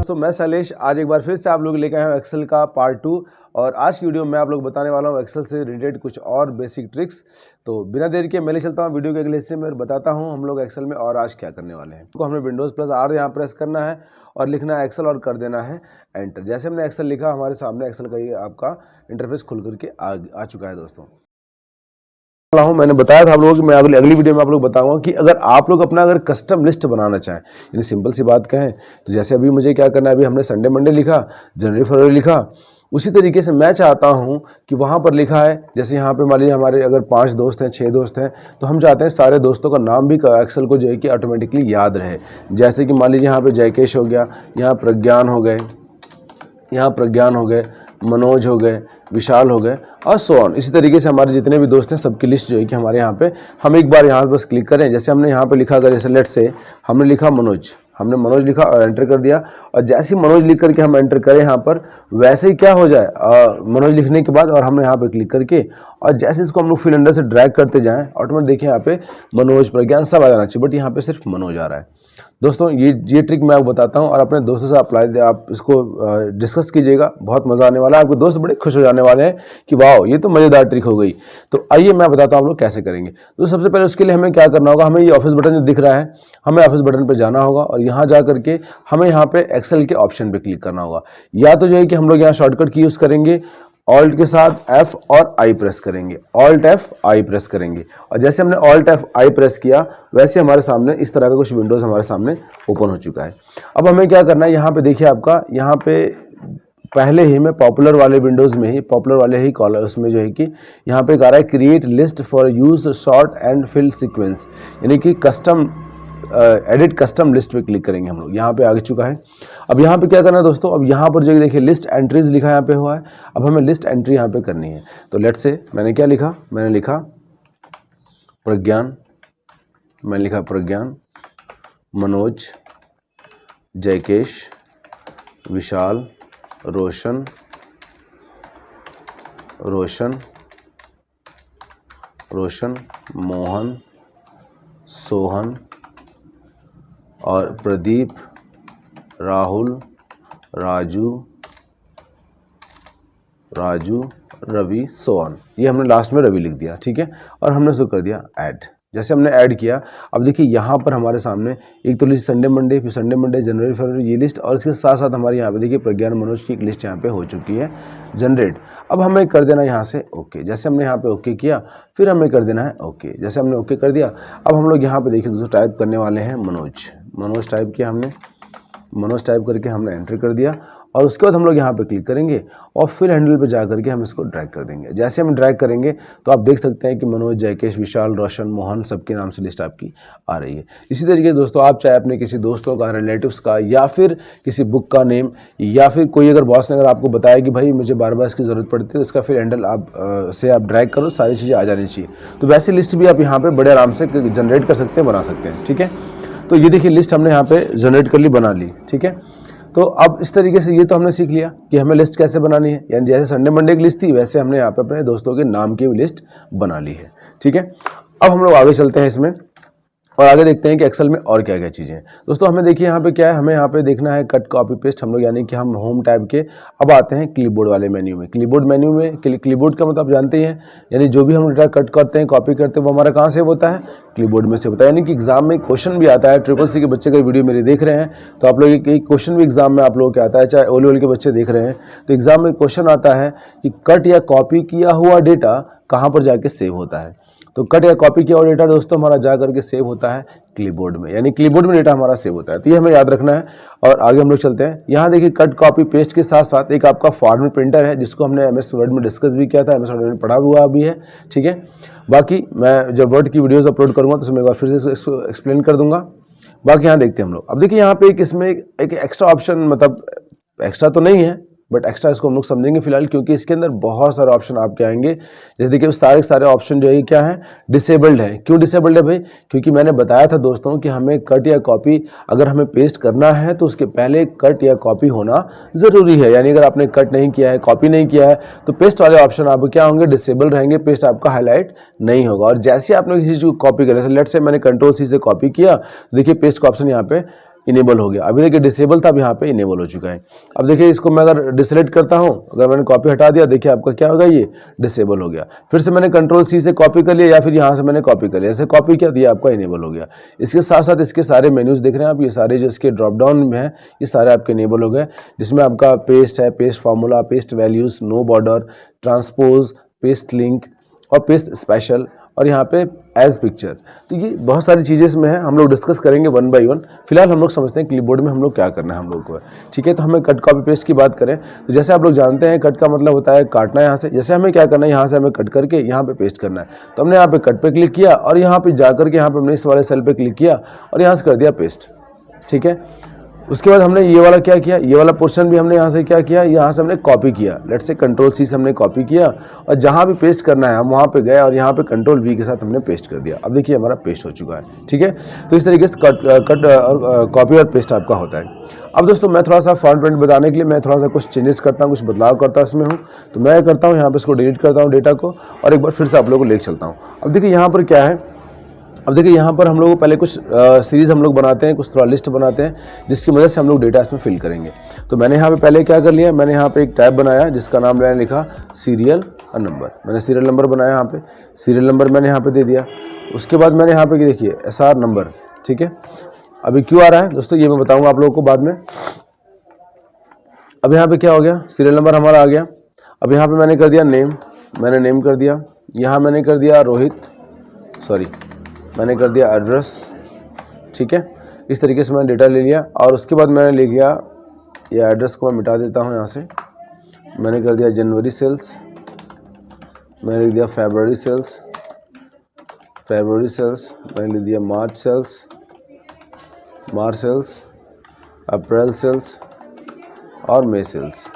दोस्तों मैं शैलेश आज एक बार फिर से आप लोग लेके आए हूँ एक्सेल का पार्ट 2 और आज की वीडियो में आप लोग बताने वाला हूँ एक्सेल से रिलेटेड कुछ और बेसिक ट्रिक्स। तो बिना देर के मैं ले चलता हूँ वीडियो के अगले हिस्से में और बताता हूँ हम लोग एक्सेल में और आज क्या करने वाले हैं। तो हमें विंडोज़+R यहाँ प्रेस करना है और लिखना है एक्सेल और कर देना है एंटर। जैसे हमने एक्सेल लिखा हमारे सामने एक्सेल का ये आपका इंटरफेस खुल करके आ चुका है। दोस्तों मैंने बताया था आप लोगों को, मैं अगली वीडियो में आप लोग बताऊंगा कि अगर आप लोग अपना अगर कस्टम लिस्ट बनाना चाहें, यानी सिंपल सी बात कहें तो जैसे अभी मुझे क्या करना है, अभी हमने संडे मंडे लिखा, जनवरी फरवरी लिखा, उसी तरीके से मैं चाहता हूं कि वहां पर लिखा है जैसे यहाँ पे मान लीजिए हमारे अगर 5 दोस्त हैं 6 दोस्त हैं तो हम चाहते हैं सारे दोस्तों का नाम भी एक्सेल को जो है कि ऑटोमेटिकली याद रहे। जैसे कि मान लीजिए यहाँ पे जयकेश हो गया, यहाँ प्रज्ञान हो गए, यहाँ प्रज्ञान हो गए, मनोज हो गए, विशाल हो गए और सो ऑन। इसी तरीके से हमारे जितने भी दोस्त हैं सबकी लिस्ट जो है कि हमारे यहाँ पे हम एक बार यहाँ पे बस क्लिक करें। जैसे हमने यहाँ पे लिखा, अगर जैसे लेट से हमने लिखा मनोज, हमने मनोज लिखा और एंटर कर दिया और जैसे ही मनोज लिख करके हम एंटर करें यहाँ पर वैसे ही क्या हो जाए मनोज लिखने के बाद और हमने यहाँ पे क्लिक करके और जैसे इसको हम लोग फिल अंडर से ड्रैग करते जाएँ ऑटोमेटिक देखिए यहाँ पे मनोज प्रज्ञान सब आ जाना चाहिए, बट यहाँ पे सिर्फ मनोज आ रहा है। दोस्तों ये ट्रिक मैं आपको बताता हूँ और अपने दोस्तों से अप्लाई आप इसको डिस्कस कीजिएगा, बहुत मज़ा आने वाला है। आपके दोस्त बड़े खुश हो जाने वाले हैं कि वाह ये तो मज़ेदार ट्रिक हो गई। तो आइए मैं बताता हूँ आप लोग कैसे करेंगे। तो सबसे पहले उसके लिए हमें क्या करना होगा, हमें ये ऑफिस बटन जो दिख रहा है हमें ऑफिस बटन पर जाना होगा और यहाँ जा करके हमें यहाँ पे एक्सेल के ऑप्शन पर क्लिक करना होगा। या तो जो है कि हम लोग यहाँ शॉर्टकट की यूज़ करेंगे, ऑल्ट के साथ F और I प्रेस करेंगे, ऑल्ट F I प्रेस करेंगे और जैसे हमने ऑल्ट F I प्रेस किया वैसे हमारे सामने इस तरह का कुछ विंडोज़ हमारे सामने ओपन हो चुका है। अब हमें क्या करना है, यहाँ पे देखिए आपका यहाँ पे पहले ही मैं पॉपुलर वाले विंडोज़ में ही पॉपुलर वाले ही कॉलम उसमें जो है कि यहाँ पे आ रहा है create list for use sort and fill sequence, यानी कि कस्टम एडिट कस्टम लिस्ट पे क्लिक करेंगे हम लोग। यहाँ पे आ चुका है। अब यहाँ पे क्या करना है दोस्तों, अब यहाँ पर जो देखिए लिस्ट एंट्रीज लिखा यहाँ पे हुआ है, अब हमें लिस्ट एंट्री यहाँ पे करनी है। तो लेट से मैंने क्या लिखा, मैंने लिखा प्रज्ञान, मैंने लिखा प्रज्ञान, मनोज, जयकेश, विशाल, रोशन, मोहन, सोहन और प्रदीप, राहुल, राजू, रवि, सो ऑन। ये हमने लास्ट में रवि लिख दिया, ठीक है। और हमने उसको कर दिया ऐड। जैसे हमने ऐड किया अब देखिए यहाँ पर हमारे सामने एक तो लिस्ट संडे मंडे, फिर संडे मंडे, जनवरी फरवरी ये लिस्ट और इसके साथ साथ हमारे यहाँ पे देखिए प्रज्ञान मनोज की एक लिस्ट यहाँ पे हो चुकी है जनरेट। अब हमें कर देना यहाँ से ओके। जैसे हमने यहाँ पे ओके किया फिर हमें कर देना है ओके। जैसे हमने ओके कर दिया अब हम लोग यहाँ पे देखिए दोस्तों टाइप करने वाले हैं मनोज टाइप किया हमने, मनोज टाइप करके हमने एंटर कर दिया और उसके बाद हम लोग यहाँ पे क्लिक करेंगे और फिर हैंडल पे जा करके हम इसको ड्रैग कर देंगे। जैसे हम ड्रैग करेंगे तो आप देख सकते हैं कि मनोज, जयकेश, विशाल, रोशन, मोहन सबके नाम से लिस्ट आपकी आ रही है। इसी तरीके से दोस्तों आप चाहे अपने किसी दोस्तों का, रिलेटिव्स का या फिर किसी बुक का नेम या फिर कोई अगर बॉस ने अगर आपको बताया कि भाई मुझे बार बार इसकी ज़रूरत पड़ती है तो इसका फिर हैंडल आप से आप ड्रैग करो, सारी चीज़ें आ जानी चाहिए। तो वैसी लिस्ट भी आप यहाँ पर बड़े आराम से जनरेट कर सकते हैं, बना सकते हैं, ठीक है। तो ये देखिए लिस्ट हमने यहाँ पे जनरेट कर ली, बना ली, ठीक है। तो अब इस तरीके से ये तो हमने सीख लिया कि हमें लिस्ट कैसे बनानी है, यानी जैसे संडे मंडे की लिस्ट थी वैसे हमने यहाँ पे अपने दोस्तों के नाम की भी लिस्ट बना ली है, ठीक है। अब हम लोग आगे चलते हैं इसमें और आगे देखते हैं कि एक्सेल में और क्या क्या चीज़ें हैं। दोस्तों हमें देखिए यहाँ पे क्या है, हमें यहाँ पे देखना है कट कॉपी पेस्ट हम लोग, यानी कि हम होम टैब के अब आते हैं क्लिपबोर्ड वाले मेन्यू में। क्लिपबोर्ड मेन्यू में क्लिपबोर्ड का मतलब आप जानते ही हैं, यानी जो भी हम डेटा कट करते हैं कॉपी करते हैं वो हमारा कहाँ से होता है, क्लिपबोर्ड में से होता है। यानी कि एग्जाम में क्वेश्चन भी आता है, CCC के बच्चे का वीडियो मेरे देख रहे हैं तो आप लोग एक क्वेश्चन भी एग्जाम में आप लोगों के आता है, चाहे ओल के बच्चे देख रहे हैं तो एग्जाम में क्वेश्चन आता है कि कट या कॉपी किया हुआ डेटा कहाँ पर जाके सेव होता है। तो कट या कॉपी किया हुआ डेटा दोस्तों हमारा जा करके सेव होता है क्लिपबोर्ड में, यानी क्लिपबोर्ड में डेटा हमारा सेव होता है। तो ये हमें याद रखना है और आगे हम लोग चलते हैं। यहाँ देखिए कट कॉपी पेस्ट के साथ साथ एक आपका फॉर्मेट प्रिंटर है जिसको हमने MS वर्ड में डिस्कस भी किया था, MS वर्ड में पढ़ा हुआ भी है, ठीक है। बाकी मैं जब वर्ड की वीडियोज़ अपलोड करूँगा तो उसमें एक बार फिर से इसको एक्सप्लेन कर दूंगा। बाकी यहाँ देखते हैं हम लोग। अब देखिए यहाँ पे इसमें एक एक्स्ट्रा ऑप्शन, मतलब एक्स्ट्रा तो नहीं है बट एक्स्ट्रा इसको हम लोग समझेंगे फिलहाल, क्योंकि इसके अंदर बहुत सारे ऑप्शन आपके आएंगे। जैसे देखिए सारे ऑप्शन जो है क्या है, डिसेबल्ड है। क्यों डिसेबल्ड है भाई, क्योंकि मैंने बताया था दोस्तों कि हमें कट या कॉपी अगर हमें पेस्ट करना है तो उसके पहले कट या कॉपी होना ज़रूरी है। यानी अगर आपने कट नहीं किया है, कॉपी नहीं किया है तो पेस्ट वाले ऑप्शन आपको क्या होंगे, डिसेबल रहेंगे, पेस्ट आपका हाईलाइट नहीं होगा। और जैसे आपने किसी चीज़ को कॉपी करें, लेट से मैंने Ctrl+C से कॉपी किया, देखिए पेस्ट का ऑप्शन यहाँ पे इनेबल हो गया। अभी देखिए डिसेबल था, अब यहाँ पे इनेबल हो चुका है। अब देखिए इसको मैं अगर डिसलेक्ट करता हूँ, अगर मैंने कॉपी हटा दिया, देखिए आपका क्या होगा, ये डिसेबल हो गया। फिर से मैंने कंट्रोल सी से कॉपी कर लिया या फिर यहाँ से मैंने कॉपी कर लिया, ऐसे कॉपी किया दिया, आपका इनेबल हो गया। इसके साथ साथ इसके सारे मेन्यूज देख रहे हैं आप, ये सारे जो इसके ड्रॉप डाउन में है ये सारे आपके इनेबल हो गए, जिसमें आपका पेस्ट है, paste formula, paste values, no border, transpose, paste link और पेस्ट स्पेशल और यहाँ पे एज पिक्चर। तो ये बहुत सारी चीज़ें इसमें हैं, हम लोग डिस्कस करेंगे वन बाय वन। फिलहाल हम लोग समझते हैं क्लिपबोर्ड में हम लोग क्या करना है हम लोग को, ठीक है। तो हमें कट कॉपी पेस्ट की बात करें तो जैसे आप लोग जानते हैं कट का मतलब होता है काटना यहाँ से। जैसे हमें क्या करना है, यहाँ से हमें कट करके यहाँ पे पेस्ट करना है। तो हमने यहाँ पे कट पे क्लिक किया और यहाँ पे जाकर के यहाँ पे हमने इस वाले सेल पे क्लिक किया और यहाँ से कर दिया पेस्ट, ठीक है। उसके बाद हमने ये वाला क्या किया, ये वाला पोर्शन भी हमने यहाँ से क्या किया, यहाँ से हमने कॉपी किया। लेट्स से कंट्रोल सी से हमने कॉपी किया और जहाँ भी पेस्ट करना है हम वहाँ पे गए और यहाँ पे कंट्रोल वी के साथ हमने पेस्ट कर दिया। अब देखिए हमारा पेस्ट हो चुका है, ठीक है। तो इस तरीके से कट और कॉपी और पेस्ट आपका होता है। अब दोस्तों मैं थोड़ा सा फॉन्ट प्रिंट बताने के लिए मैं थोड़ा सा कुछ चेंजेस करता हूँ, कुछ बदलाव करता हूँ इसमें हूँ। तो मैं करता हूँ यहाँ पे इसको डिलीट करता हूँ डेटा को और एक बार फिर से आप लोगों को लेकर चलता हूँ। अब देखिए यहाँ पर क्या है, अब देखिए यहाँ पर हम लोग पहले कुछ सीरीज़ हम लोग बनाते हैं, कुछ थोड़ा लिस्ट बनाते हैं जिसकी मदद से हम लोग डेटा इसमें फिल करेंगे। तो मैंने यहाँ पे पहले क्या कर लिया, मैंने यहाँ पे एक टैब बनाया जिसका नाम मैंने लिखा सीरियल और नंबर। मैंने सीरियल नंबर बनाया, यहाँ पे सीरियल नंबर मैंने यहाँ पे दे दिया। उसके बाद मैंने यहाँ पे देखिए SR नंबर, ठीक है। अभी क्यों आ रहा है दोस्तों ये मैं बताऊँगा आप लोगों को बाद में। अब यहाँ पर क्या हो गया, सीरियल नंबर हमारा आ गया। अब यहाँ पर मैंने कर दिया नेम, मैंने नेम कर दिया। यहाँ मैंने कर दिया मैंने कर दिया एड्रेस, ठीक है। इस तरीके से मैंने डेटा ले लिया और उसके बाद मैंने ले लिया ये एड्रेस को मैं मिटा देता हूँ यहाँ से। मैंने कर दिया जनवरी सेल्स, मैंने लिख दिया फरवरी सेल्स, मैंने लिख दिया मार्च सेल्स, अप्रैल सेल्स और मई सेल्स।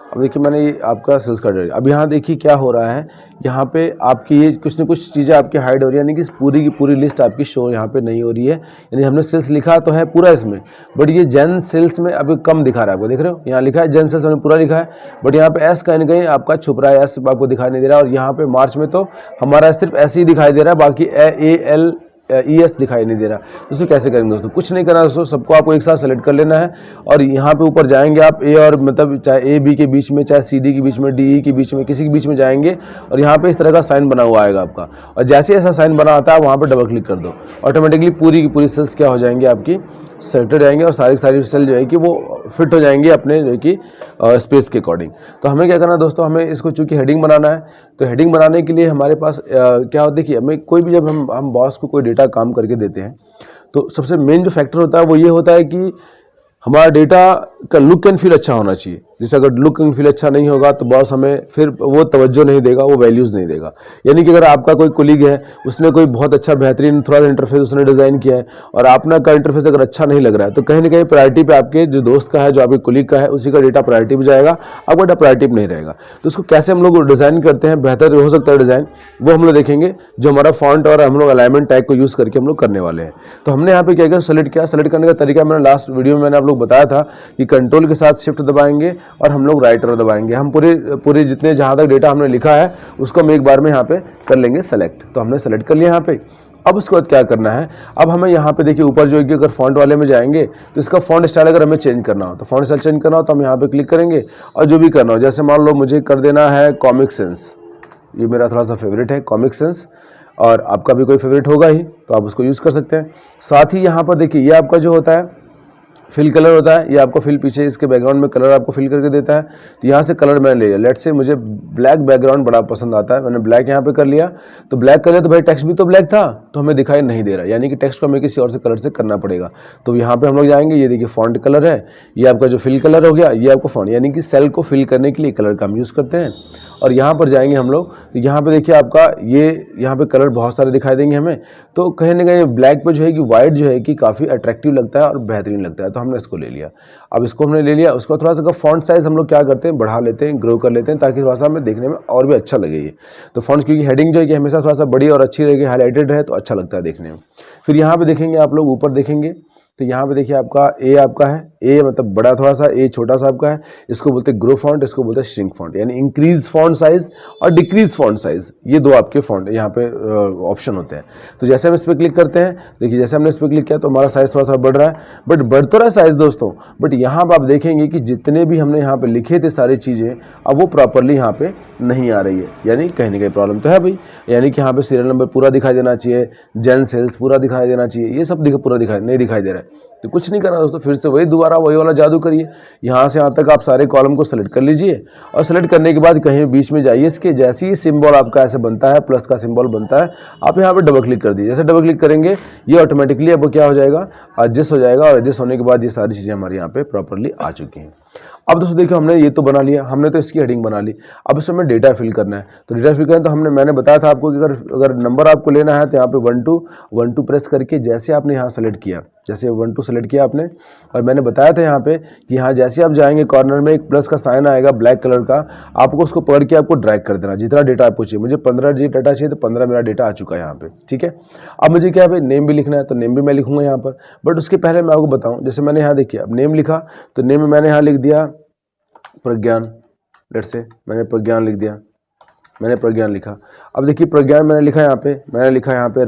अब देखिए मैंने ये आपका सेल्स कर दिया। अब यहाँ देखिए क्या हो रहा है, यहाँ पे आपकी ये कुछ न कुछ चीज़ें आपकी हाइड हो रही है, यानी कि पूरी की पूरी लिस्ट आपकी शो यहाँ पे नहीं हो रही है। यानी हमने सेल्स लिखा तो है पूरा इसमें, बट ये जन सेल्स में अभी कम दिखा रहा है आपको, देख रहे हो यहाँ लिखा है जन सेल्स हमने पूरा लिखा है, बट यहाँ पे एस कहीं ना कहीं आपका छुप रहा है, एस आपको दिखाई नहीं दे रहा है। और यहाँ पे मार्च में तो हमारा सिर्फ ऐसे ही दिखाई दे रहा है, बाकी AL ES दिखाई नहीं दे रहा। दोस्तों कैसे करेंगे दोस्तों, कुछ नहीं करना दोस्तों, सबको आपको एक साथ सेलेक्ट कर लेना है और यहाँ पे ऊपर जाएंगे आप A और मतलब चाहे AB के बीच में, चाहे CD के बीच में, DE के बीच में, किसी के बीच में जाएंगे और यहाँ पे इस तरह का साइन बना हुआ आएगा आपका। और जैसे ऐसा साइन बना आता है वहाँ पे डबल क्लिक कर दो, ऑटोमेटिकली पूरी की पूरी सेल्स क्या हो जाएंगी आपकी सेलेक्टेड जाएंगे और सारी सेल जो है कि वो फिट हो जाएंगी अपने जो कि स्पेस के अकॉर्डिंग। तो हमें क्या करना है दोस्तों, हमें इसको चूंकि हेडिंग बनाना है, तो हेडिंग बनाने के लिए हमारे पास क्या होता है, देखिए हमें कोई भी जब हम बॉस को कोई डेटा काम करके देते हैं तो सबसे मेन जो फैक्टर होता है वो ये होता है कि हमारा डेटा का लुक एंड फील अच्छा होना चाहिए। जैसे अगर लुक एंड फील अच्छा नहीं होगा तो बॉस हमें फिर वो तवज्जो नहीं देगा, वो वैल्यूज़ नहीं देगा। यानी कि अगर आपका कोई कोलीग है, उसने कोई बहुत अच्छा बेहतरीन थोड़ा इंटरफेस उसने डिज़ाइन किया है और आपका का इंटरफेस अगर अच्छा नहीं लग रहा है, तो कहीं ना कहीं प्रायोरिटी पे आपके जो दोस्त का है, जो आपके कोलीग का है, उसी का डेटा प्रायोरिटी पे जाएगा, आपका डेटा प्रायोरिटी पे नहीं रहेगा। तो उसको कैसे हम लोग डिज़ाइन करते हैं, बेहतर हो सकता है डिज़ाइन, वो हम लोग देखेंगे, जो हमारा फॉन्ट और हम लोग अलाइनमेंट टैग को यूज़ करके हम लोग करने वाले हैं। तो हमने यहाँ पे क्या किया, सेलेक्ट किया। सेलेक्ट करने का तरीका मैंने लास्ट वीडियो में मैंने आप लोग बताया था कि कंट्रोल के साथ शिफ्ट दबाएंगे और हम लोग राइट दबाएंगे। हम पूरे जितने जहां तक डेटा हमने लिखा है उसको हम एक बार में यहाँ पे कर लेंगे सेलेक्ट। तो हमने सेलेक्ट कर लिया यहाँ पे। अब उसके बाद क्या करना है, अब हमें यहाँ पे देखिए ऊपर जो है कि अगर फॉन्ट वाले में जाएंगे तो इसका फॉन्ट स्टाइल अगर हमें चेंज करना हो, तो फॉन्ट स्टाइल चेंज करना हो तो हम यहाँ पे क्लिक करेंगे और जो भी करना हो, जैसे मान लो मुझे कर देना है कॉमिक सेंस, ये मेरा थोड़ा सा फेवरेट है कॉमिक सेंस, और आपका भी कोई फेवरेट होगा ही तो आप उसको यूज़ कर सकते हैं। साथ ही यहाँ पर देखिए ये आपका जो होता है फिल कलर होता है, ये आपको फिल पीछे इसके बैकग्राउंड में कलर आपको फिल करके देता है। तो यहाँ से कलर मैंने ले लिया, लेट्स से मुझे ब्लैक बैकग्राउंड बड़ा पसंद आता है, मैंने ब्लैक यहाँ पे कर लिया। तो ब्लैक कर लिया तो भाई टेक्स्ट भी तो ब्लैक था तो हमें दिखाई नहीं दे रहा, यानी कि टेक्स्ट को हमें किसी और से कलर से करना पड़ेगा। तो यहाँ पे हम लोग जाएंगे, ये देखिए फॉन्ट कलर है, ये आपका जो फिल कलर हो गया, ये आपको फॉन्ट, यानी कि सेल को फिल करने के लिए कलर का हम यूज़ करते हैं। और यहाँ पर जाएंगे हम लोग, तो यहाँ पे देखिए आपका ये यहाँ पे कलर बहुत सारे दिखाई देंगे हमें। तो कहीं ना कहीं ब्लैक पे जो है कि वाइट जो है कि काफ़ी अट्रैक्टिव लगता है और बेहतरीन लगता है, तो हमने इसको ले लिया। अब इसको हमने ले लिया, उसको थोड़ा सा फॉन्ट साइज हम लोग क्या करते हैं, बढ़ा लेते हैं, ग्रो कर लेते हैं, ताकि थोड़ा सा हमें देखने में और भी अच्छा लगे ये। तो फॉन्ट क्योंकि हेडिंग जो है कि हमेशा थोड़ा सा बड़ी और अच्छी रहेगी, हाईलाइटेड रहे तो अच्छा लगता है देखने में। फिर यहाँ पे देखेंगे आप लोग, ऊपर देखेंगे तो यहाँ पे देखिए आपका ए आपका है, ए मतलब बड़ा थोड़ा सा, ए छोटा सा आपका है, इसको बोलते हैं ग्रो फॉन्ट, इसको बोलते हैं श्रिंक फॉन्ट, यानी इंक्रीज फॉन्ट साइज और डिक्रीज फॉन्ट साइज, ये दो आपके फॉन्ट यहाँ पे ऑप्शन होते हैं। तो जैसे हम इस पर क्लिक करते हैं, देखिए जैसे हमने इस पर क्लिक किया तो हमारा साइज थोड़ा थोड़ा बढ़ रहा है, बट बढ़ तो रहा है साइज दोस्तों, बट यहाँ पर आप देखेंगे कि जितने भी हमने यहाँ पे लिखे थे सारी चीज़ें, अब वो प्रॉपरली यहाँ पे नहीं आ रही है, यानी कहीं ना कहीं प्रॉब्लम तो है भाई। यानी कि यहाँ पे सीरियल नंबर पूरा दिखाई देना चाहिए, जेन सेल्स पूरा दिखाई देना चाहिए, ये सब पूरा नहीं दिखाई दे रहा है। तो कुछ नहीं करना दोस्तों, फिर से वही दोबारा वही वाला जादू करिए, यहाँ से यहाँ तक आप सारे कॉलम को सेलेक्ट कर लीजिए, और सेलेक्ट करने के बाद कहीं बीच में जाइए, इसके जैसे ही सिंबल आपका ऐसे बनता है, प्लस का सिंबल बनता है, आप यहाँ पे डबल क्लिक कर दीजिए। जैसे डबल क्लिक करेंगे ये ऑटोमेटिकली अब क्या हो जाएगा, एडजस्ट हो जाएगा, और एडजस्ट होने के बाद ये सारी चीज़ें हमारे यहाँ पे प्रॉपरली आ चुकी हैं। अब दोस्तों देखिए हमने ये तो बना लिया, हमने तो इसकी हेडिंग बना ली, अब इसमें डेटा फिल करना है। तो डेटा फिल करना तो मैंने बताया था आपको कि अगर नंबर आपको लेना है तो यहाँ पे 1 2 प्रेस करके जैसे आपने यहाँ सेलेक्ट किया, जैसे 1 2 सेलेक्ट किया आपने, और मैंने बताया था यहाँ पे कि यहाँ जैसे आप जाएंगे कॉर्नर में एक प्लस का साइन आएगा ब्लैक कलर का, आपको उसको पकड़ के आपको ड्रैग कर देना जितना डेटा आपको चाहिए। मुझे 15 जी डाटा चाहिए तो 15 मेरा डेटा आ चुका है यहाँ पे, ठीक है। अब मुझे क्या है भाई, नेम भी लिखना है, तो नेम भी मैं लिखूंगा यहाँ पर, बट उसके पहले मैं आपको बताऊँ, जैसे मैंने यहाँ देखिए अब नेम लिखा, तो नेम में मैंने यहाँ लिख दिया प्रज्ञान, लेट्स से मैंने प्रज्ञान लिख दिया, मैंने प्रज्ञान लिखा। अब देखिए प्रज्ञान मैंने लिखा यहाँ पे, मैंने लिखा यहाँ पे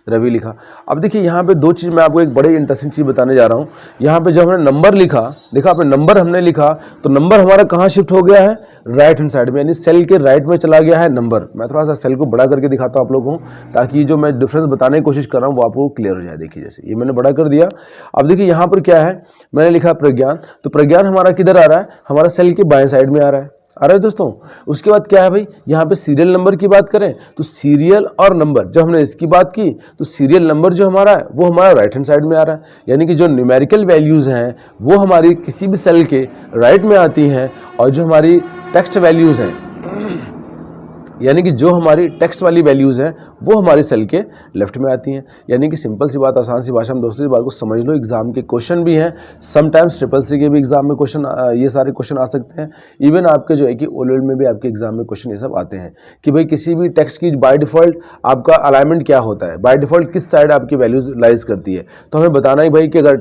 रवि लिखा। अब देखिए यहाँ पे दो चीज़ मैं आपको एक बड़ी इंटरेस्टिंग चीज़ बताने जा रहा हूँ। यहाँ पे जब हमने नंबर लिखा, देखा आपने नंबर हमने लिखा, तो नंबर हमारा कहाँ शिफ्ट हो गया है, राइट हैंड साइड में, यानी सेल के राइट में चला गया है नंबर। मैं थोड़ा सा सेल को बड़ा करके दिखाता हूँ आप लोगों को, ताकि जो मैं डिफरेंस बताने की कोशिश कर रहा हूँ वो आपको क्लियर हो जाए। देखिए जैसे ये मैंने बड़ा कर दिया, अब देखिए यहाँ पर क्या है, मैंने लिखा प्रज्ञान, तो प्रज्ञान हमारा किधर आ रहा है, हमारा सेल के बाएं साइड में आ रहा है दोस्तों। उसके बाद क्या है भाई, यहाँ पे सीरियल नंबर की बात करें तो सीरियल और नंबर, जब हमने इसकी बात की तो सीरियल नंबर जो हमारा है वो हमारा राइट हैंड साइड में आ रहा है, यानी कि जो न्यूमेरिकल वैल्यूज़ हैं वो हमारी किसी भी सेल के राइट में आती हैं, और जो हमारी टेक्स्ट वैल्यूज़ हैं, यानी कि जो हमारी टेक्स्ट वाली वैल्यूज़ हैं वो हमारे सेल के लेफ्ट में आती हैं। यानी कि सिंपल सी बात, आसान सी भाषा में दोस्तों इस बात को समझ लो, एग्जाम के क्वेश्चन भी हैं, समटाइम्स CCC के भी एग्जाम में क्वेश्चन, ये सारे क्वेश्चन आ सकते हैं। इवन आपके जो है कि OLED में भी आपके एग्जाम में क्वेश्चन ये सब आते हैं कि भाई किसी भी टेक्स्ट की बाय डिफॉल्ट आपका अलाइनमेंट क्या होता है, बाय डिफॉल्ट किस साइड आपकी वैल्यूज लाइज करती है। तो हमें बताना ही भाई कि अगर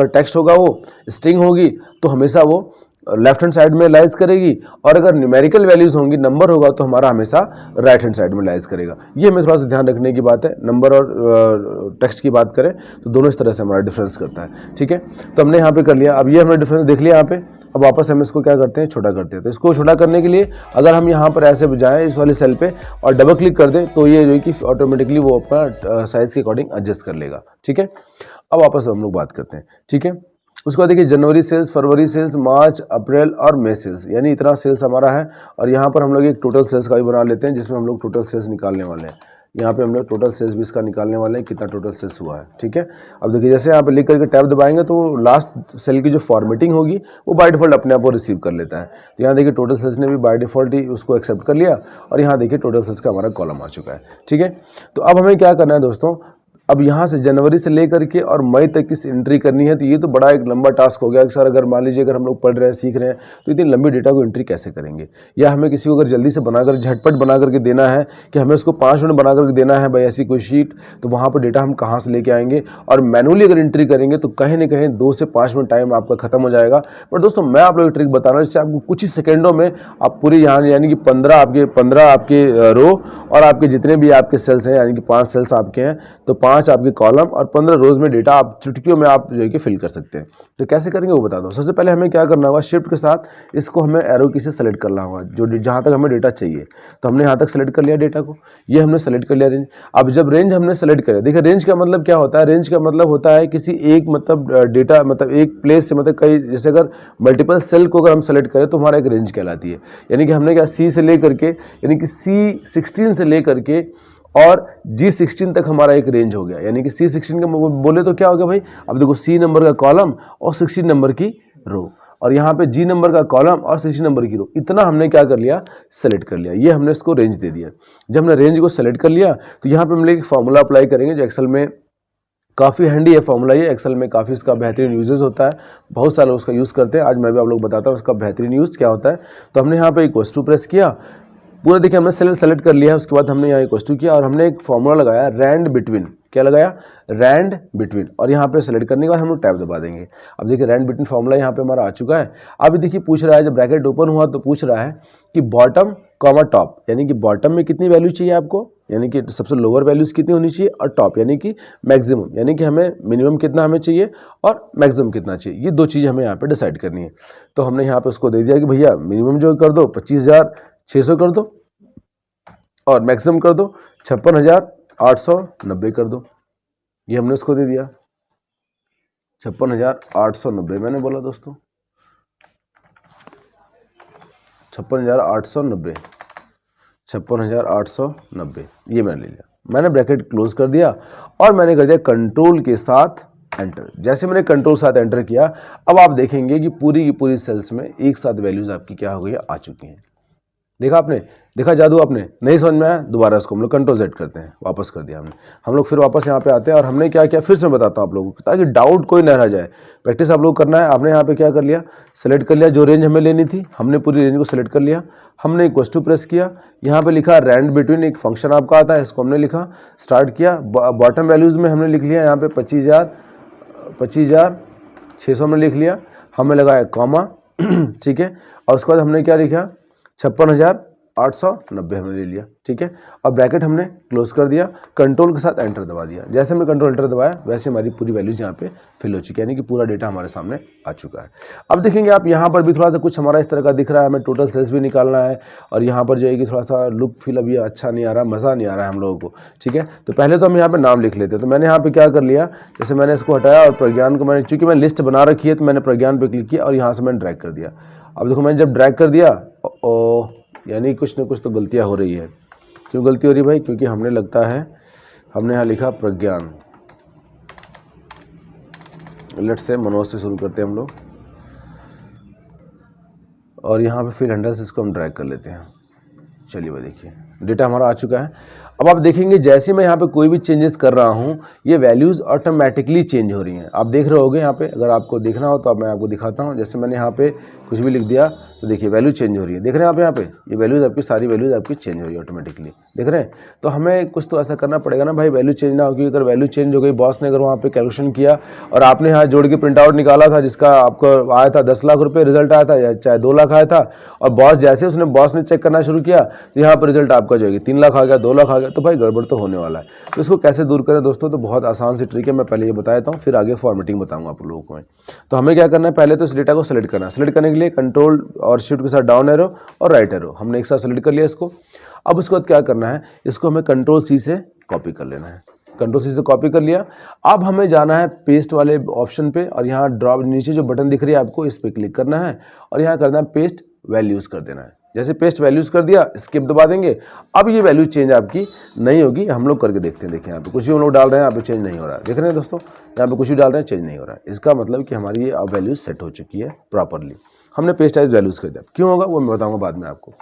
टेक्स्ट होगा वो स्ट्रिंग होगी तो हमेशा वो लेफ्ट हैंड साइड में लाइज करेगी, और अगर न्यूमेरिकल वैल्यूज होंगी, नंबर होगा तो हमारा हमेशा राइट हैंड साइड में लाइज करेगा। ये हमें थोड़ा सा ध्यान रखने की बात है। नंबर और टेक्स्ट की बात करें तो दोनों इस तरह से हमारा डिफरेंस करता है, ठीक है। तो हमने यहाँ पे कर लिया, अब ये हमने डिफरेंस देख लिया यहाँ पे। अब वापस हम इसको क्या करते हैं, छोटा करते हैं। तो इसको छोटा करने के लिए अगर हम यहाँ पर ऐसे जाएँ इस वाले सेल पे और डबल क्लिक कर दें तो ये जो है कि ऑटोमेटिकली वो अपना साइज के अकॉर्डिंग एडजस्ट कर लेगा, ठीक है। अब वापस हम लोग बात करते हैं, ठीक है। उसके बाद देखिए जनवरी सेल्स, फरवरी सेल्स, मार्च, अप्रैल और मई सेल्स, यानी इतना सेल्स हमारा है। और यहाँ पर हम लोग एक टोटल सेल्स का भी बना लेते हैं जिसमें हम लोग टोटल सेल्स निकालने वाले हैं। यहाँ पे हम लोग टोटल सेल्स भी इसका निकालने वाले हैं, कितना टोटल सेल्स हुआ है, ठीक है। अब देखिए जैसे यहाँ पे लिख करके टैब दबाएंगे तो लास्ट सेल की जो फॉर्मेटिंग होगी वो बाय डिफॉल्ट अपने आप वो रिसीव कर लेता है। तो यहाँ देखिए टोटल सेल्स ने भी बाय डिफॉल्ट ही उसको एक्सेप्ट कर लिया, और यहाँ देखिए टोटल सेल्स का हमारा कॉलम आ चुका है, ठीक है। तो अब हमें क्या करना है दोस्तों, अब यहाँ से जनवरी से लेकर के और मई तक की एंट्री करनी है। तो ये तो बड़ा एक लंबा टास्क हो गया कि सर अगर मान लीजिए अगर हम लोग पढ़ रहे हैं, सीख रहे हैं, तो इतनी लंबी डेटा को एंट्री कैसे करेंगे, या हमें किसी को अगर जल्दी से बनाकर झटपट बना करके देना है कि हमें उसको 5 मिनट बना करके देना है भाई ऐसी कोई शीट, तो वहाँ पर डेटा हम कहाँ से लेके आएंगे। और मैनुअली अगर एंट्री करेंगे तो कहीं ना कहीं 2 से 5 मिनट टाइम आपका खत्म हो जाएगा। पर दोस्तों मैं आप लोग ट्रिक बता रहा हूँ जिससे आपको कुछ ही सेकेंडों में आप पूरी यहाँ यानी कि 15 आपके रो और आपके जितने भी आपके सेल्स हैं, यानी कि 5 सेल्स आपके हैं तो 5 आपके कॉलम और 15 रोज में डेटा आप चुटकियों में आप जो है कि फिल कर सकते हैं। तो कैसे करेंगे वो बता दो। सबसे पहले हमें क्या करना होगा, शिफ्ट के साथ इसको हमें एरो की से सेलेक्ट करना होगा जो जहाँ तक हमें डेटा चाहिए। तो हमने यहाँ तक सेलेक्ट कर लिया डेटा को, ये हमने सेलेक्ट कर लिया रेंज। अब जब रेंज हमने सेलेक्ट कर, देखिए रेंज का मतलब क्या होता है, रेंज का मतलब होता है किसी एक मतलब डेटा मतलब एक प्लेस से मतलब कई, जैसे अगर मल्टीपल सेल को अगर हम सेलेक्ट करें तो हमारा एक रेंज कहलाती है। यानी कि हमने क्या सी से लेकर के यानी कि C16 से लेकर के और G16 तक हमारा एक रेंज हो गया। यानी कि C16 का बोले तो क्या हो गया भाई, अब देखो C नंबर का कॉलम और 16 नंबर की रो, और यहाँ पे G नंबर का कॉलम और 16 नंबर की रो, इतना हमने क्या कर लिया, सेलेक्ट कर लिया। ये हमने इसको रेंज दे दिया। जब हमने रेंज को सेलेक्ट कर लिया तो यहाँ पे हम एक फॉर्मूला अप्लाई करेंगे जो एक्सेल में काफ़ी हैंडी है फॉर्मूला। ये एक्सेल में काफ़ी इसका बेहतरीन यूजेस होता है, बहुत सारे लोग उसका यूज़ करते हैं। आज मैं भी आप लोग बताता हूँ उसका बेहतरीन यूज़ क्या होता है। तो हमने यहाँ पे इक्वल्स टू प्रेस किया, पूरा देखिए हमने सेल सेलेक्ट कर लिया है। उसके बाद हमने यहाँ इक्वल्स टू किया और हमने एक फॉर्मूला लगाया रैंड बिटवीन। क्या लगाया, रैंड बिटवीन, और यहाँ पे सेलेक्ट करने के बाद हम लोग टैब दबा देंगे। अब देखिए रैंड बिटवीन फॉर्मूला यहाँ पे हमारा आ चुका है। अब देखिए पूछ रहा है, जब ब्रैकेट ओपन हुआ तो पूछ रहा है कि बॉटम कॉमा टॉप, यानी कि बॉटम में कितनी वैल्यू चाहिए आपको, यानी कि सबसे लोअर वैल्यूज कितनी होनी चाहिए, और टॉप यानी कि मैक्सिमम, यानी कि हमें मिनिमम कितना हमें चाहिए और मैक्सिमम कितना चाहिए, ये दो चीज़ें हमें यहाँ पे डिसाइड करनी है। तो हमने यहाँ पे उसको दे दिया कि भैया मिनिमम जो कर दो 25,600 कर दो, और मैक्सिमम कर दो 56,890 कर दो। ये हमने उसको दे दिया 56,890 मैंने बोला दोस्तों, 56,890, 56,890 ये मैंने ले लिया। मैंने ब्रैकेट क्लोज कर दिया और मैंने कर दिया कंट्रोल के साथ एंटर। जैसे मैंने कंट्रोल साथ एंटर किया, अब आप देखेंगे कि पूरी की पूरी सेल्स में एक साथ वैल्यूज आपकी क्या हो गई है, आ चुकी हैं। देखा आपने, देखा जादू आपने, नहीं समझ में आया, दोबारा इसको हम लोग कंट्रोल Z करते हैं, वापस कर दिया हमने। हम लोग फिर वापस यहाँ पे आते हैं और हमने क्या किया फिर से मैं बताता हूँ आप लोगों को, ताकि डाउट कोई ना रह जाए। प्रैक्टिस आप लोग करना है। आपने यहाँ पे क्या कर लिया, सेलेक्ट कर लिया जो रेंज हमें लेनी थी, हमने पूरी रेंज को सेलेक्ट कर लिया। हमने इक्वल टू प्रेस किया, यहाँ पे लिखा रैंड बिटवीन, एक फंक्शन आपका आता है, इसको हमने लिखा, स्टार्ट किया। बॉटम वैल्यूज में हमने लिख लिया यहाँ पे 25,600 हमने लिख लिया, हमें लगाया कॉमा, ठीक है। और उसके बाद हमने क्या लिखा, 56,890 हमने ले लिया, ठीक है। अब ब्रैकेट हमने क्लोज कर दिया, कंट्रोल के साथ एंटर दबा दिया। जैसे हमने कंट्रोल एंटर दबाया वैसे हमारी पूरी वैल्यूज यहाँ पे फिल हो चुकी है, यानी कि पूरा डेटा हमारे सामने आ चुका है। अब देखेंगे आप यहाँ पर भी थोड़ा सा कुछ हमारा इस तरह का दिख रहा है, हमें टोटल सेल्स भी निकालना है, और यहाँ पर जो है कि थोड़ा सा लुक फील अभी अच्छा नहीं आ रहा, मज़ा नहीं आ रहा है हम लोगों को, ठीक है। तो पहले तो हम यहाँ पे नाम लिख लेते हैं। तो मैंने यहाँ पे क्या कर लिया, जैसे मैंने इसको हटाया और प्रज्ञान को मैंने, चूंकि मैं लिस्ट बना रखी है तो मैंने प्रज्ञान पे क्लिक किया और यहाँ से मैंने ड्रैग कर दिया। अब देखो मैंने जब ड्रैग कर दिया, यानी कुछ ना कुछ तो गलतियाँ हो रही है। क्यों गलती हो रही भाई, क्योंकि हमने लगता है हमने यहाँ लिखा प्रज्ञान, लेट से मनोज से शुरू करते हैं हम लोग, और यहाँ पे फिर 100 से इसको हम ड्रैग कर लेते हैं। चलिए भाई देखिए डेटा हमारा आ चुका है। अब आप देखेंगे जैसे मैं यहाँ पे कोई भी चेंजेस कर रहा हूँ, ये वैल्यूज़ ऑटोमेटिकली चेंज हो रही हैं। आप देख रहे होगे यहाँ पे, अगर आपको देखना हो तो अब मैं आपको दिखाता हूँ। जैसे मैंने यहाँ पे कुछ भी लिख दिया तो देखिए वैल्यू चेंज हो रही है, देख रहे हैं आप यहाँ पे, ये वैल्यूज़ आपकी सारी वैल्यूज़ आपकी चेंज हो रही है ऑटोमेटिकली, देख रहे हैं। तो हमें कुछ तो ऐसा करना पड़ेगा ना भाई, वैल्यू चेंज ना हो, क्योंकि अगर वैल्यू चेंज हो गई, बॉस ने अगर वहाँ पे कैलकुलेशन किया और आपने यहाँ जोड़ के प्रिंट आउट निकाला था जिसका आपको आया था 10 लाख रुपये रिजल्ट आया था, या चाहे 2 लाख आया था, और बॉस जैसे उसने बॉस ने चेक करना शुरू किया तो यहाँ पर रिजल्ट आपका जो है 3 लाख आ गया, 2 लाख आ गया, तो भाई गड़बड़ तो होने वाला है। तो इसको कैसे दूर करें दोस्तों, तो बहुत आसान सी ट्रिक है, मैं पहले ये बता देता हूँ, फिर आगे फॉर्मेटिंग बताऊंगा आप लोगों को। तो हमें क्या करना है, पहले तो इस डेटा को सेलेक्ट करना है। सेलेक्ट करने के लिए कंट्रोल और शिफ्ट के साथ डाउन एरो और राइट एरो हमने एक साथ सेलेक्ट कर लिया इसको। अब उसके बाद क्या करना है, इसको हमें कंट्रोल C से कॉपी कर लेना है। कंट्रोल C से कॉपी कर लिया। अब हमें जाना है पेस्ट वाले ऑप्शन पे, और यहाँ ड्रॉप नीचे जो बटन दिख रही है आपको, इस पर क्लिक करना है और यहाँ करना है पेस्ट वैल्यूज़ कर देना है। जैसे पेस्ट वैल्यूज़ कर दिया, स्किप दबा देंगे। अब ये वैल्यू चेंज आपकी नहीं होगी, हम लोग करके देखते हैं। देखिए यहाँ पे कुछ भी हम लोग डाल रहे हैं, यहाँ पे चेंज नहीं हो रहा है, देख रहे हैं दोस्तों, यहाँ पे कुछ भी डाल रहे हैं चेंज नहीं हो रहा है। इसका मतलब कि हमारी ये अब वैल्यूज सेट हो चुकी है प्रॉपरली। हमने पेस्टाइज वैल्यूज़ कर दिया, क्यों होगा वो मैं बताऊँगा बाद में आपको।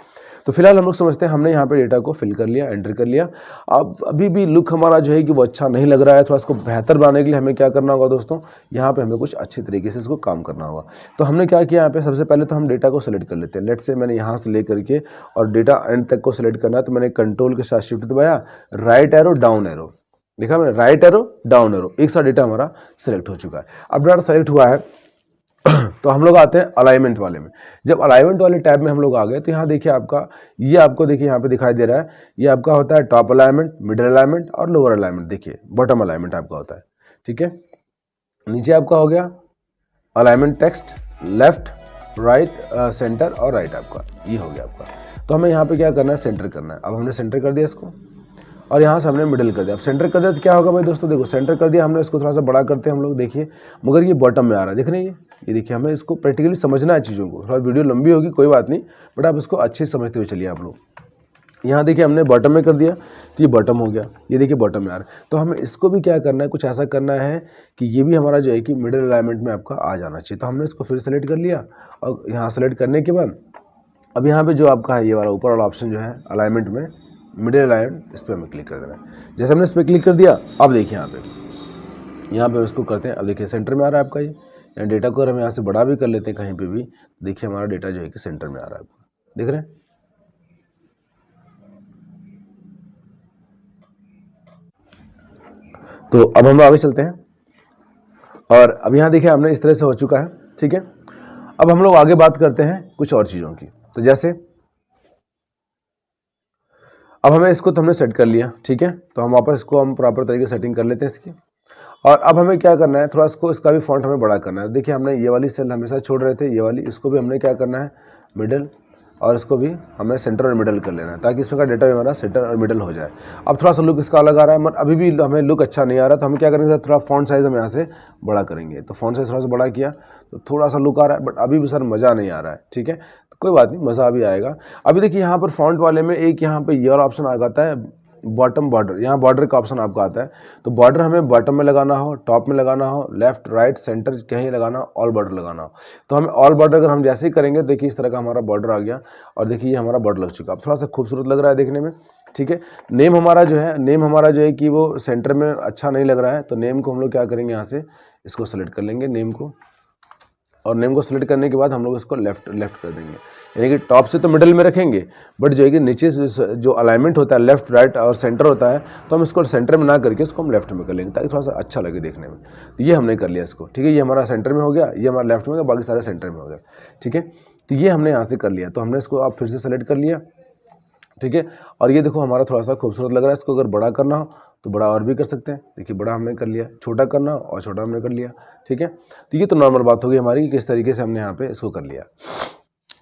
तो फिलहाल हम लोग समझते हैं, हमने यहाँ पे डेटा को फिल कर लिया, एंटर कर लिया। अब अभी भी लुक हमारा जो है कि वो अच्छा नहीं लग रहा है, थोड़ा इसको बेहतर बनाने के लिए हमें क्या करना होगा दोस्तों, यहाँ पे हमें कुछ अच्छे तरीके से इसको काम करना होगा। तो हमने क्या किया, यहाँ पे सबसे पहले तो हम डेटा को सेलेक्ट कर लेते हैं। लेट से मैंने यहाँ से ले करके और डेटा एंड तक को सिलेक्ट करना है, तो मैंने कंट्रोल के साथ शिफ्ट दबाया, राइट एरो डाउन एरो, देखा मैंने, राइट एरो डाउन एरो, एक साथ डेटा हमारा सेलेक्ट हो चुका है। अब डेटा सेलेक्ट हुआ है तो हम लोग आते हैं अलाइनमेंट वाले में। जब अलाइनमेंट वाले टैब में हम लोग आ गए तो यहाँ देखिए आपका, ये आपको देखिए यहाँ पे दिखाई दे रहा है, ये आपका होता है टॉप अलाइनमेंट, मिडिल अलाइनमेंट और लोअर अलाइनमेंट। देखिए बॉटम अलाइनमेंट आपका होता है, ठीक है। नीचे आपका हो गया alignment text, left right centre और राइट, आपका ये हो गया आपका। तो हमें यहाँ पे क्या करना है, सेंटर करना है। अब हमने सेंटर कर दिया इसको, और यहाँ से हमने मिडिल कर दिया। अब सेंटर कर दिया तो क्या होगा भाई दोस्तों, देखो सेंटर कर दिया हमने, इसको थोड़ा सा बड़ा करते हैं हम लोग, देखिए, मगर ये बॉटम में आ रहा है, देख रहे हैं ये देखिए, हमें इसको प्रैक्टिकली समझना है चीज़ों को। थोड़ा वीडियो लंबी होगी कोई बात नहीं, बट आप इसको अच्छे से समझते हुए चलिए आप लोग। यहाँ देखिए हमने बॉटम में कर दिया तो ये बॉटम हो गया, ये देखिए बॉटम में आ रहा है। तो हमें इसको भी क्या करना है, कुछ ऐसा करना है कि ये भी हमारा जो है कि मिडिल अलाइनमेंट में आपका आ जाना चाहिए। तो हमने इसको फिर सेलेक्ट कर लिया, और यहाँ सेलेक्ट करने के बाद अब यहाँ पे जो आपका है ये वाला ऊपर वाला ऑप्शन जो है अलाइनमेंट में मिडिल अलाइनमेंट, इस पर हमें क्लिक कर देना है। जैसे हमने इस पर क्लिक कर दिया, अब देखिए यहाँ पे इसको करते हैं। अब देखिए सेंटर में आ रहा है आपका ये डेटा को, अगर हम यहाँ से बड़ा भी कर लेते हैं कहीं पे भी, देखिए हमारा डेटा जो है कि सेंटर में आ रहा है आपका, देख रहे हैं। तो अब हम आगे चलते हैं और अब यहाँ देखिए हमने इस तरह से हो चुका है, ठीक है। अब हम लोग आगे बात करते हैं कुछ और चीज़ों की। तो जैसे अब हमें इसको तो हमने सेट कर लिया, ठीक है। तो हम वापस इसको हम प्रॉपर तरीके से सेटिंग कर लेते हैं इसकी। और अब हमें क्या करना है, थोड़ा इसका भी फॉन्ट हमें बड़ा करना है। देखिए हमने ये वाली सेल हमेशा छोड़ रहे थे, ये वाली, इसको भी हमने क्या करना है, मिडल, और इसको भी हमें सेंटर और मिडल कर लेना है ताकि इसका डेटा भी हमारा सेंटर और मिडल हो जाए। अब थोड़ा सा लुक इसका अलग आ रहा है, मगर अभी भी हमें लुक अच्छा नहीं आ रहा, तो हम क्या करेंगे, थोड़ा फॉन्ट साइज़ हम यहाँ से बड़ा करेंगे। तो फॉन्ट साइज़ थोड़ा सा बड़ा किया तो थोड़ा सा लुक आ रहा है, बट अभी भी सर मज़ा नहीं आ रहा है, ठीक है। तो कोई बात नहीं, मज़ा अभी आएगा। अभी देखिए यहाँ पर फॉन्ट वाले में एक यहाँ पर ये वाला ऑप्शन आ जाता है, बॉटम बॉर्डर, यहाँ बॉर्डर का ऑप्शन आपको आता है। तो बॉर्डर हमें बॉटम में लगाना हो, टॉप में लगाना हो, लेफ्ट राइट सेंटर कहीं लगाना हो, ऑल बॉर्डर लगाना हो। तो हमें ऑल बॉर्डर अगर हम जैसे ही करेंगे, देखिए इस तरह का हमारा बॉर्डर आ गया और देखिए ये हमारा बॉर्डर लग चुका। अब थोड़ा सा खूबसूरत लग रहा है देखने में, ठीक है। नेम हमारा जो है कि वो सेंटर में अच्छा नहीं लग रहा है, तो नेम को हम लोग क्या करेंगे, यहाँ से इसको सेलेक्ट कर लेंगे नेम को, और नेम को सेलेक्ट करने के बाद हम लोग इसको लेफ्ट कर देंगे, यानी कि टॉप से तो मिडल में रखेंगे, बट जो है कि नीचे से जो अलाइनमेंट होता है लेफ्ट राइट और सेंटर होता है, तो हम इसको सेंटर में ना करके इसको हम लेफ्ट में कर लेंगे ताकि थोड़ा सा अच्छा लगे देखने में। तो ये हमने कर लिया इसको, ठीक है। ये हमारा सेंटर में हो गया, ये हमारा लेफ्ट में हो गया, बाकी सारे सेंटर में हो गया, ठीक है। तो ये हमने यहाँ से कर लिया। तो हमने इसको आप फिर से सेलेक्ट कर लिया, ठीक है। और ये देखो हमारा थोड़ा सा खूबसूरत लग रहा है। इसको अगर बड़ा करना हो तो बड़ा और भी कर सकते हैं, देखिए बड़ा हमने कर लिया, छोटा करना हो और छोटा हमने कर लिया, ठीक है। तो ये तो नॉर्मल बात होगी हमारी कि किस तरीके से हमने यहाँ पे इसको कर लिया।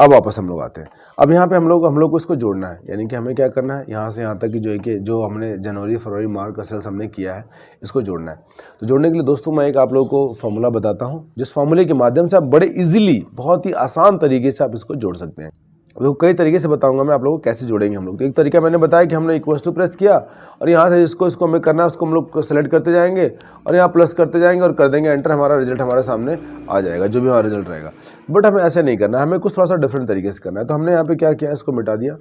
अब वापस हम लोग आते हैं। अब यहाँ पे हम लोग को इसको जोड़ना है, यानी कि हमें क्या करना है, यहाँ से यहाँ तक कि जो है कि जो हमने जनवरी फरवरी मार्च का सेल्स हमने किया है, इसको जोड़ना है। तो जोड़ने के लिए दोस्तों मैं एक आप लोगों को फॉर्मूला बताता हूँ, जिस फॉर्मूले के माध्यम से आप बड़े ईजिली, बहुत ही आसान तरीके से आप इसको जोड़ सकते हैं। तो कई तरीके से बताऊंगा मैं आप लोगों को कैसे जोड़ेंगे हम लोग। तो एक तरीका मैंने बताया कि हमने इक्वल टू प्रेस किया और यहाँ से इसको हमें करना है, उसको हम लोग सेलेक्ट करते जाएंगे और यहाँ प्लस करते जाएंगे और कर देंगे एंटर, हमारा रिजल्ट हमारे सामने आ जाएगा, जो भी हमारा रिजल्ट रहेगा। बट हमें ऐसे नहीं करना है, हमें कुछ थोड़ा सा डिफरेंट तरीके से करना है। तो हमने यहाँ पे क्या किया, इसको मिटा दिया।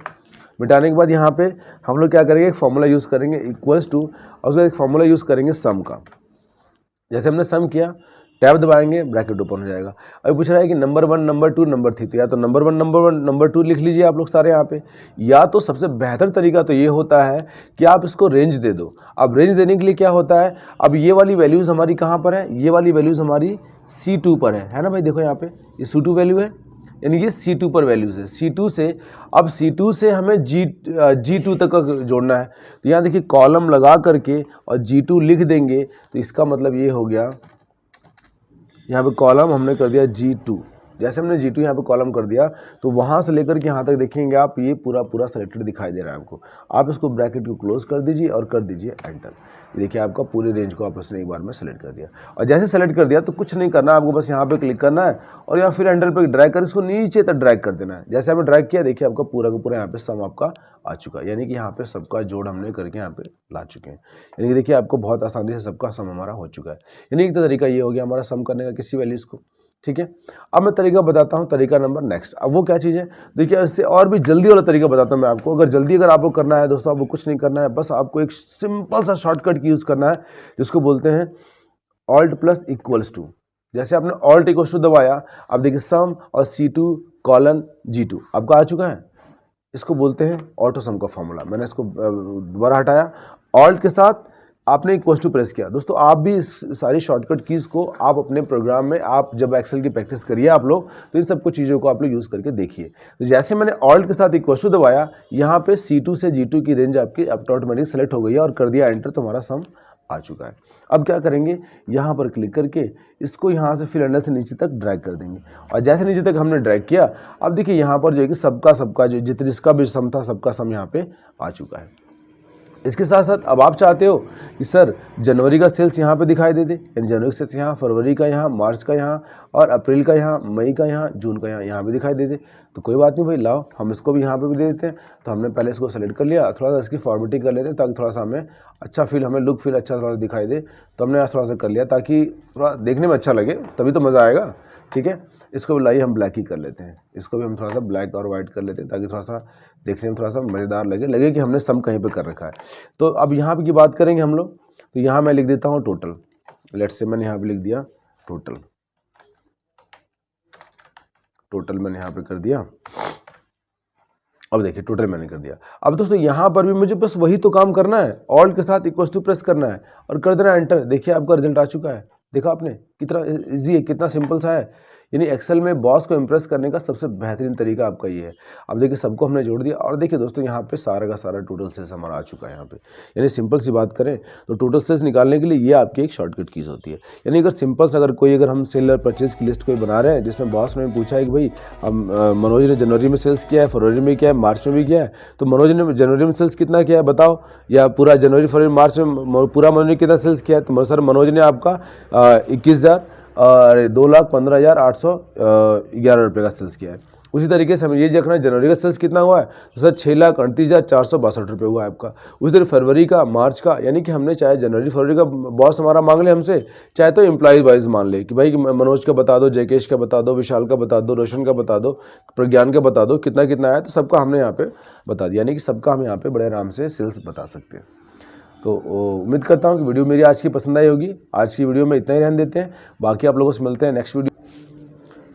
मिटाने के बाद यहाँ पे हम लोग क्या करेंगे, एक फॉर्मूला यूज़ करेंगे इक्वल्स टू, और उसका एक फॉर्मूला यूज़ करेंगे सम का। जैसे हमने सम किया, टैब दबाएंगे, ब्रैकेट ओपन हो जाएगा। अभी पूछ रहा है कि नंबर 1 नंबर 2 नंबर 3, तो या तो नंबर 1 नंबर 2 लिख लीजिए आप लोग सारे यहाँ पे, या तो सबसे बेहतर तरीका तो ये होता है कि आप इसको रेंज दे दो। अब रेंज देने के लिए क्या होता है, अब ये वाली वैल्यूज़ हमारी कहाँ पर है, ये वाली वैल्यूज़ हमारी C2 पर है ना भाई। देखो यहाँ पे ये C2 वैल्यू है, यानी ये C2 पर वैल्यूज़ है। C2 से, अब C2 से हमें G2 तक जोड़ना है। तो यहाँ देखिए कॉलम लगा करके और G2 लिख देंगे, तो इसका मतलब ये हो गया, यहाँ पे कॉलम हमने कर दिया G2। जैसे हमने G2 यहाँ पे कॉलम कर दिया, तो वहाँ से लेकर के यहाँ तक देखेंगे आप, ये पूरा सेलेक्टेड दिखाई दे रहा है आपको। आप इसको ब्रैकेट को क्लोज कर दीजिए और कर दीजिए एंटर। देखिए आपका पूरी रेंज को आपने एक बार में सेलेक्ट कर दिया। और जैसे सेलेक्ट कर दिया तो कुछ नहीं करना, आपको बस यहाँ पे क्लिक करना है और यहाँ फिर एंटर पे ड्रैग कर इसको नीचे तक ड्रैग कर देना है। जैसे आपने ड्रैग किया, देखिए आपका पूरा का पूरा यहाँ पे सम आपका आ चुका है, यानी कि यहाँ पे सबका जोड़ हमने करके यहाँ पे ला चुके हैं। यानी कि देखिए आपको बहुत आसानी से सबका सम हमारा हो चुका है। यानी एक तरीका ये हो गया हमारा सम करने का किसी वैल्यूज़ को, ठीक है। अब मैं तरीका बताता हूँ, तरीका नंबर नेक्स्ट। अब वो क्या चीज़ है, देखिए इससे और भी जल्दी वाला तरीका बताता हूँ मैं आपको। अगर आपको करना है दोस्तों, आपको कुछ नहीं करना है, बस आपको एक सिंपल सा शॉर्टकट की यूज़ करना है, जिसको बोलते हैं ऑल्ट प्लस इक्वल्स टू। जैसे आपने ऑल्ट इक्वल्स टू दबाया, अब देखिए सम और C2 कॉलन G2 आपका आ चुका है। इसको बोलते हैं ऑटो सम का फॉर्मूला। मैंने इसको दोबारा हटाया, ऑल्ट के साथ आपने इक्वल टू प्रेस किया। दोस्तों आप भी इस सारी शॉर्टकट कीज़ को आप अपने प्रोग्राम में, आप जब एक्सेल की प्रैक्टिस करिए आप लोग, तो इन सब कुछ चीज़ों को आप लोग यूज़ करके देखिए। तो जैसे मैंने ऑल्ट के साथ इक्वल टू दबाया, यहाँ पे C2 से G2 की रेंज आपकी ऑटोमेटिक सेलेक्ट हो गई है और कर दिया एंटर, तो हमारा सम आ चुका है। अब क्या करेंगे, यहाँ पर क्लिक करके इसको यहाँ से फिर अंडर से नीचे तक ड्रैग कर देंगे। और जैसे नीचे तक हमने ड्रैग किया, अब देखिए यहाँ पर जो है कि सबका जो जिसका भी सम था, सबका सम यहाँ पे आ चुका है। इसके साथ साथ अब आप चाहते हो कि सर जनवरी का सेल्स यहाँ पे दिखाई दे दे, यानी जनवरी का सेल्स यहाँ, फरवरी का यहाँ, मार्च का यहाँ, और अप्रैल का यहाँ, मई का यहाँ, जून का यहाँ भी दिखाई दे दे। तो कोई बात नहीं भाई, लाओ हम इसको भी यहाँ पे भी दे देते हैं। तो हमने पहले इसको सेलेक्ट कर लिया, थोड़ा सा इसकी फॉर्मेटिंग कर लेते हैं ताकि थोड़ा सा हमें अच्छा फील, हमें लुक फील अच्छा थोड़ा सा दिखाई दे। तो हमने थोड़ा सा कर लिया ताकि थोड़ा देखने में अच्छा लगे, तभी तो मज़ा आएगा, ठीक है। इसको भी लाइए हम ब्लैक ही कर लेते हैं, इसको भी हम थोड़ा सा ब्लैक और वाइट कर लेते हैं ताकि थोड़ा सा देखने में थोड़ा सा मज़ेदार लगे कि हमने सम कहीं पे कर रखा है। तो अब यहाँ पे की बात करेंगे हम लोग। तो यहाँ मैं लिख देता हूँ टोटल, लेट्स से मैंने यहाँ पे लिख दिया टोटल मैंने यहाँ पे कर दिया। अब देखिए टोटल मैंने कर दिया। अब दोस्तों यहाँ पर भी मुझे बस वही तो काम करना है, ऑल्ट के साथ इक्वल टू प्रेस करना है और कर देना एंटर। देखिए आपका रिजल्ट आ चुका है, देखा आपने कितना इजी है, कितना सिंपल सा है। यानी एक्सेल में बॉस को इम्प्रेस करने का सबसे बेहतरीन तरीका आपका ये है। अब देखिए सबको हमने जोड़ दिया और देखिए दोस्तों यहाँ पे सारा का सारा टोटल सेल्स हमारा आ चुका है यहाँ पे। यानी सिंपल सी बात करें तो टोटल सेल्स निकालने के लिए ये आपकी एक शॉर्टकट कीज होती है। यानी अगर सिंपल से अगर हम सेल और परचेज की लिस्ट कोई बना रहे हैं जिसमें बॉस ने पूछा है कि भाई हम मनोज ने जनवरी में सेल्स किया है, फरवरी में किया है, मार्च में भी किया है, तो मनोज ने जनवरी में सेल्स कितना किया है बताओ, या पूरा जनवरी फरवरी मार्च में पूरा मनोज ने कितना सेल्स किया है, तो सर मनोज ने आपका 21,000 और 2,15,811 रुपये का सेल्स किया है। उसी तरीके से हमें ये देखना है जनवरी का सेल्स कितना हुआ है, तो सर 6,38,462 रुपये हुआ है आपका। उसी तरह फरवरी का, मार्च का, यानी कि हमने चाहे जनवरी फरवरी का बॉस हमारा मांग ले हमसे, चाहे तो एम्प्लॉइज वाइज मान ले कि भाई मनोज का बता दो, जयकेश का बता दो, विशाल का बता दो, रोशन का बता दो, प्रज्ञान का बता दो, कितना कितना आया, तो सबका हमने यहाँ पे बता दिया। यानी कि सबका हम यहाँ पे बड़े आराम से सेल्स बता सकते हैं। तो उम्मीद करता हूँ कि वीडियो मेरी आज की पसंद आई होगी। आज की वीडियो में इतना ही रहने देते हैं, बाकी आप लोगों से मिलते हैं नेक्स्ट वीडियो।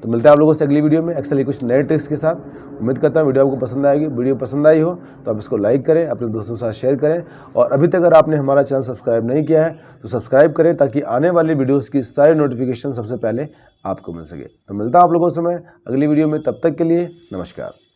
तो मिलते हैं आप लोगों से अगली वीडियो में एक्सेल की कुछ नए ट्रिक्स के साथ। उम्मीद करता हूँ वीडियो आपको पसंद आएगी। वीडियो पसंद आई हो तो आप इसको लाइक करें, अपने दोस्तों के साथ शेयर करें, और अभी तक अगर आपने हमारा चैनल सब्सक्राइब नहीं किया है तो सब्सक्राइब करें ताकि आने वाली वीडियोज़ की सारी नोटिफिकेशन सबसे पहले आपको मिल सके। तो मिलता हूँ आप लोगों से मैं अगली वीडियो में, तब तक के लिए नमस्कार।